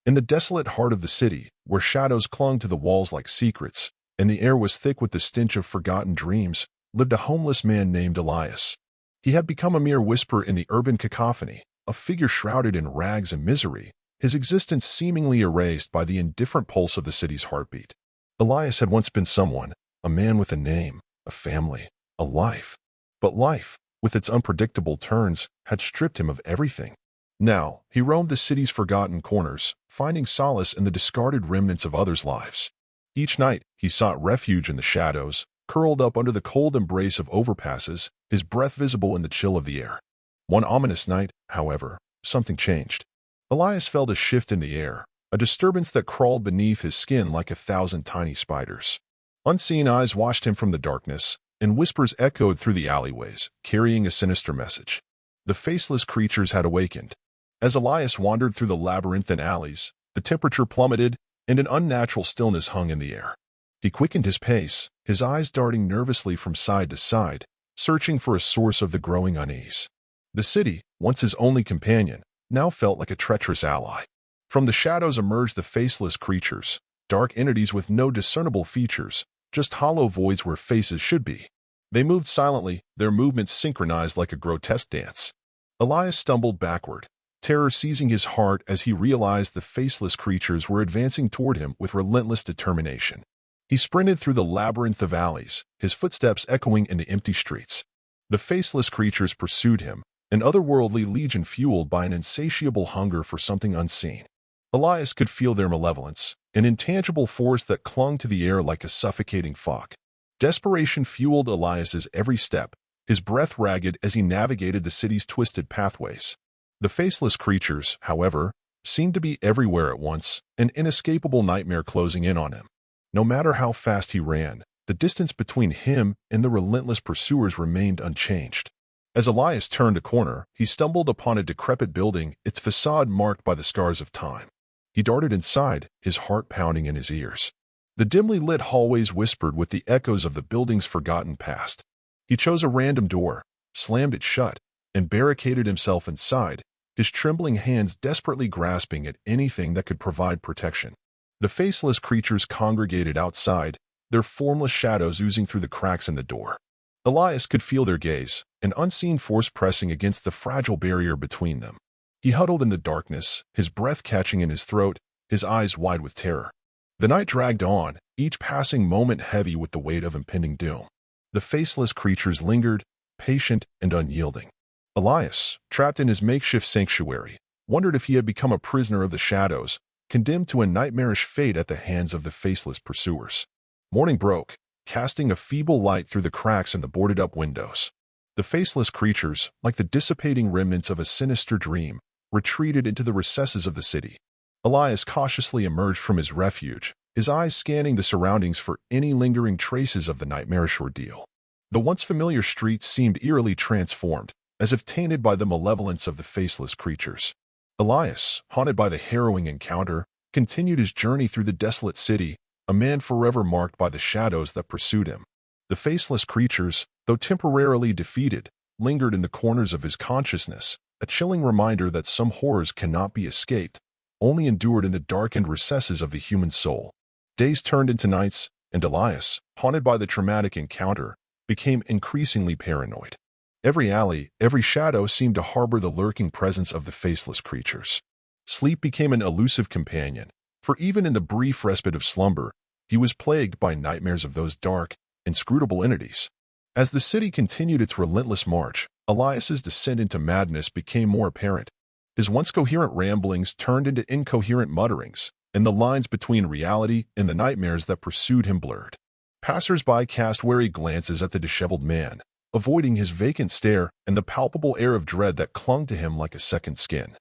In the desolate heart of the city, where shadows clung to the walls like secrets, and the air was thick with the stench of forgotten dreams, lived a homeless man named Elias. He had become a mere whisper in the urban cacophony, a figure shrouded in rags and misery, his existence seemingly erased by the indifferent pulse of the city's heartbeat. Elias had once been someone, a man with a name, a family, a life. But life, with its unpredictable turns, had stripped him of everything. Now, he roamed the city's forgotten corners, finding solace in the discarded remnants of others' lives. Each night, he sought refuge in the shadows, curled up under the cold embrace of overpasses, his breath visible in the chill of the air. One ominous night, however, something changed. Elias felt a shift in the air, a disturbance that crawled beneath his skin like 1,000 tiny spiders. Unseen eyes watched him from the darkness, and whispers echoed through the alleyways, carrying a sinister message. The faceless creatures had awakened. As Elias wandered through the labyrinth and alleys, the temperature plummeted, and an unnatural stillness hung in the air. He quickened his pace, his eyes darting nervously from side to side, searching for a source of the growing unease. The city, once his only companion, now felt like a treacherous ally. From the shadows emerged the faceless creatures, dark entities with no discernible features, just hollow voids where faces should be. They moved silently, their movements synchronized like a grotesque dance. Elias stumbled backward, terror seizing his heart as he realized the faceless creatures were advancing toward him with relentless determination. He sprinted through the labyrinth of alleys, his footsteps echoing in the empty streets. The faceless creatures pursued him, an otherworldly legion fueled by an insatiable hunger for something unseen. Elias could feel their malevolence, an intangible force that clung to the air like a suffocating fog. Desperation fueled Elias's every step, his breath ragged as he navigated the city's twisted pathways. The faceless creatures, however, seemed to be everywhere at once, an inescapable nightmare closing in on him. No matter how fast he ran, the distance between him and the relentless pursuers remained unchanged. As Elias turned a corner, he stumbled upon a decrepit building, its facade marked by the scars of time. He darted inside, his heart pounding in his ears. The dimly lit hallways whispered with the echoes of the building's forgotten past. He chose a random door, slammed it shut, and barricaded himself inside, his trembling hands desperately grasping at anything that could provide protection. The faceless creatures congregated outside, their formless shadows oozing through the cracks in the door. Elias could feel their gaze, an unseen force pressing against the fragile barrier between them. He huddled in the darkness, his breath catching in his throat, his eyes wide with terror. The night dragged on, each passing moment heavy with the weight of impending doom. The faceless creatures lingered, patient and unyielding. Elias, trapped in his makeshift sanctuary, wondered if he had become a prisoner of the shadows, condemned to a nightmarish fate at the hands of the faceless pursuers. Morning broke, casting a feeble light through the cracks in the boarded-up windows. The faceless creatures, like the dissipating remnants of a sinister dream, retreated into the recesses of the city. Elias cautiously emerged from his refuge, his eyes scanning the surroundings for any lingering traces of the nightmarish ordeal. The once familiar streets seemed eerily transformed, as if tainted by the malevolence of the faceless creatures. Elias, haunted by the harrowing encounter, continued his journey through the desolate city, a man forever marked by the shadows that pursued him. The faceless creatures, though temporarily defeated, lingered in the corners of his consciousness, a chilling reminder that some horrors cannot be escaped, only endured in the darkened recesses of the human soul. Days turned into nights, and Elias, haunted by the traumatic encounter, became increasingly paranoid. Every alley, every shadow seemed to harbor the lurking presence of the faceless creatures. Sleep became an elusive companion, for even in the brief respite of slumber, he was plagued by nightmares of those dark, inscrutable entities. As the city continued its relentless march, Elias's descent into madness became more apparent. His once coherent ramblings turned into incoherent mutterings, and the lines between reality and the nightmares that pursued him blurred. Passers-by cast wary glances at the disheveled man, avoiding his vacant stare and the palpable air of dread that clung to him like a second skin.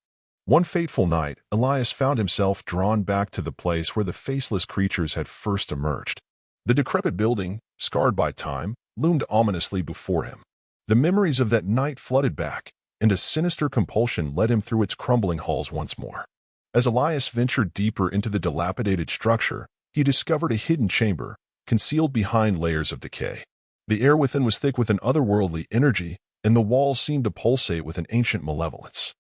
One fateful night, Elias found himself drawn back to the place where the faceless creatures had first emerged. The decrepit building, scarred by time, loomed ominously before him. The memories of that night flooded back, and a sinister compulsion led him through its crumbling halls once more. As Elias ventured deeper into the dilapidated structure, he discovered a hidden chamber, concealed behind layers of decay. The air within was thick with an otherworldly energy, and the walls seemed to pulsate with an ancient malevolence.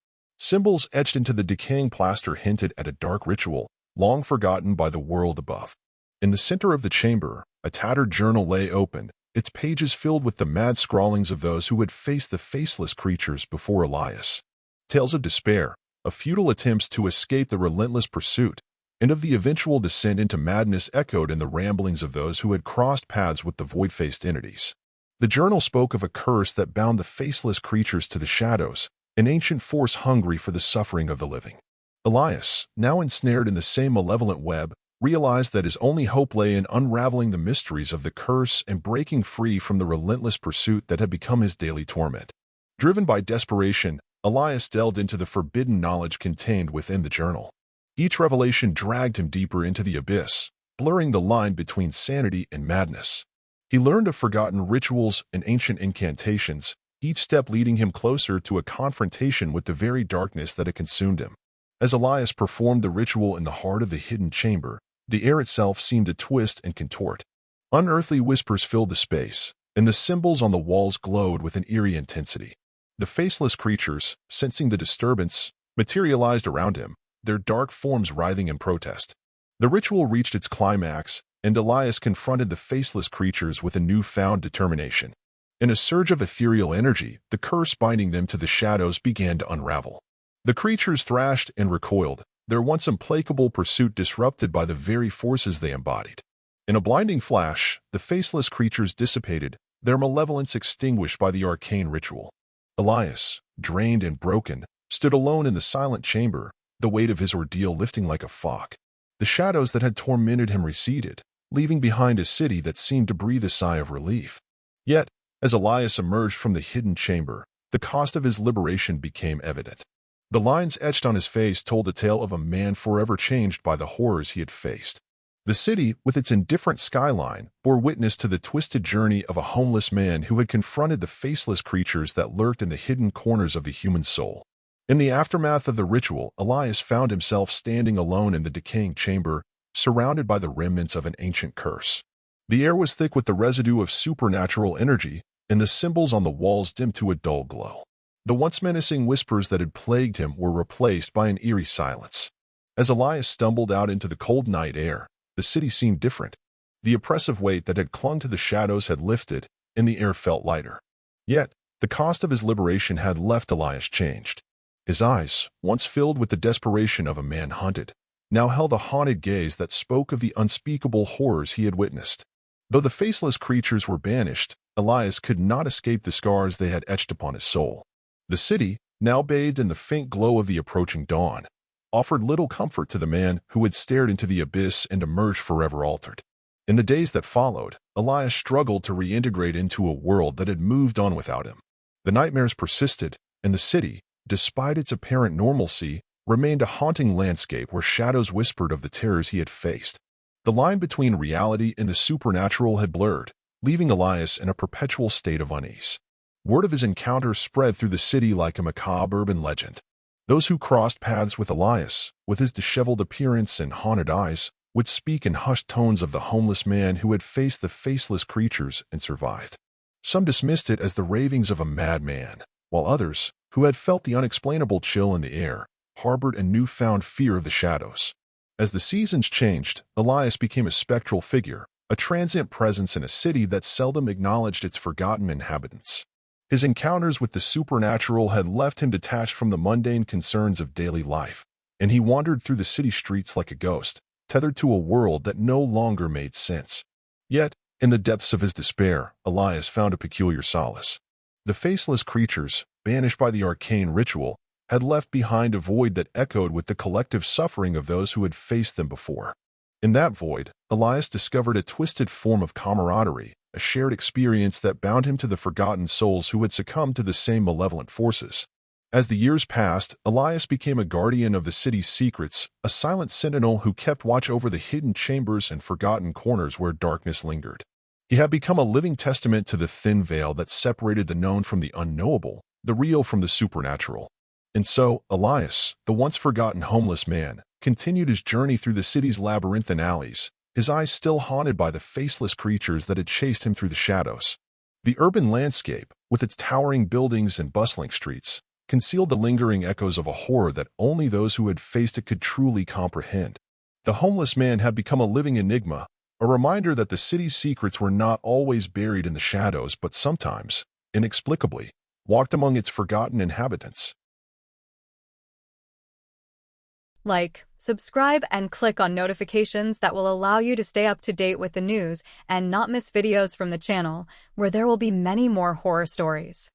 Symbols etched into the decaying plaster hinted at a dark ritual, long forgotten by the world above. In the center of the chamber, a tattered journal lay open, its pages filled with the mad scrawlings of those who had faced the faceless creatures before Elias. Tales of despair, of futile attempts to escape the relentless pursuit, and of the eventual descent into madness echoed in the ramblings of those who had crossed paths with the void-faced entities. The journal spoke of a curse that bound the faceless creatures to the shadows, an ancient force hungry for the suffering of the living. Elias, now ensnared in the same malevolent web, realized that his only hope lay in unraveling the mysteries of the curse and breaking free from the relentless pursuit that had become his daily torment. Driven by desperation, Elias delved into the forbidden knowledge contained within the journal. Each revelation dragged him deeper into the abyss, blurring the line between sanity and madness. He learned of forgotten rituals and ancient incantations, each step leading him closer to a confrontation with the very darkness that had consumed him. As Elias performed the ritual in the heart of the hidden chamber, the air itself seemed to twist and contort. Unearthly whispers filled the space, and the symbols on the walls glowed with an eerie intensity. The faceless creatures, sensing the disturbance, materialized around him, their dark forms writhing in protest. The ritual reached its climax, and Elias confronted the faceless creatures with a newfound determination. In a surge of ethereal energy, the curse binding them to the shadows began to unravel. The creatures thrashed and recoiled, their once implacable pursuit disrupted by the very forces they embodied. In a blinding flash, the faceless creatures dissipated, their malevolence extinguished by the arcane ritual. Elias, drained and broken, stood alone in the silent chamber, the weight of his ordeal lifting like a fog. The shadows that had tormented him receded, leaving behind a city that seemed to breathe a sigh of relief. Yet, as Elias emerged from the hidden chamber, the cost of his liberation became evident. The lines etched on his face told a tale of a man forever changed by the horrors he had faced. The city, with its indifferent skyline, bore witness to the twisted journey of a homeless man who had confronted the faceless creatures that lurked in the hidden corners of the human soul. In the aftermath of the ritual, Elias found himself standing alone in the decaying chamber, surrounded by the remnants of an ancient curse. The air was thick with the residue of supernatural energy, and the symbols on the walls dimmed to a dull glow. The once menacing whispers that had plagued him were replaced by an eerie silence. As Elias stumbled out into the cold night air, the city seemed different. The oppressive weight that had clung to the shadows had lifted, and the air felt lighter. Yet, the cost of his liberation had left Elias changed. His eyes, once filled with the desperation of a man hunted, now held a haunted gaze that spoke of the unspeakable horrors he had witnessed. Though the faceless creatures were banished, Elias could not escape the scars they had etched upon his soul. The city, now bathed in the faint glow of the approaching dawn, offered little comfort to the man who had stared into the abyss and emerged forever altered. In the days that followed, Elias struggled to reintegrate into a world that had moved on without him. The nightmares persisted, and the city, despite its apparent normalcy, remained a haunting landscape where shadows whispered of the terrors he had faced. The line between reality and the supernatural had blurred, leaving Elias in a perpetual state of unease. Word of his encounter spread through the city like a macabre urban legend. Those who crossed paths with Elias, with his disheveled appearance and haunted eyes, would speak in hushed tones of the homeless man who had faced the faceless creatures and survived. Some dismissed it as the ravings of a madman, while others, who had felt the unexplainable chill in the air, harbored a newfound fear of the shadows. As the seasons changed, Elias became a spectral figure, a transient presence in a city that seldom acknowledged its forgotten inhabitants. His encounters with the supernatural had left him detached from the mundane concerns of daily life, and he wandered through the city streets like a ghost, tethered to a world that no longer made sense. Yet, in the depths of his despair, Elias found a peculiar solace. The faceless creatures, banished by the arcane ritual, had left behind a void that echoed with the collective suffering of those who had faced them before. In that void, Elias discovered a twisted form of camaraderie, a shared experience that bound him to the forgotten souls who had succumbed to the same malevolent forces. As the years passed, Elias became a guardian of the city's secrets, a silent sentinel who kept watch over the hidden chambers and forgotten corners where darkness lingered. He had become a living testament to the thin veil that separated the known from the unknowable, the real from the supernatural. And so, Elias, the once forgotten homeless man, continued his journey through the city's labyrinthine alleys, his eyes still haunted by the faceless creatures that had chased him through the shadows. The urban landscape, with its towering buildings and bustling streets, concealed the lingering echoes of a horror that only those who had faced it could truly comprehend. The homeless man had become a living enigma, a reminder that the city's secrets were not always buried in the shadows but sometimes, inexplicably, walked among its forgotten inhabitants. Like, subscribe, and click on notifications that will allow you to stay up to date with the news and not miss videos from the channel, where there will be many more horror stories.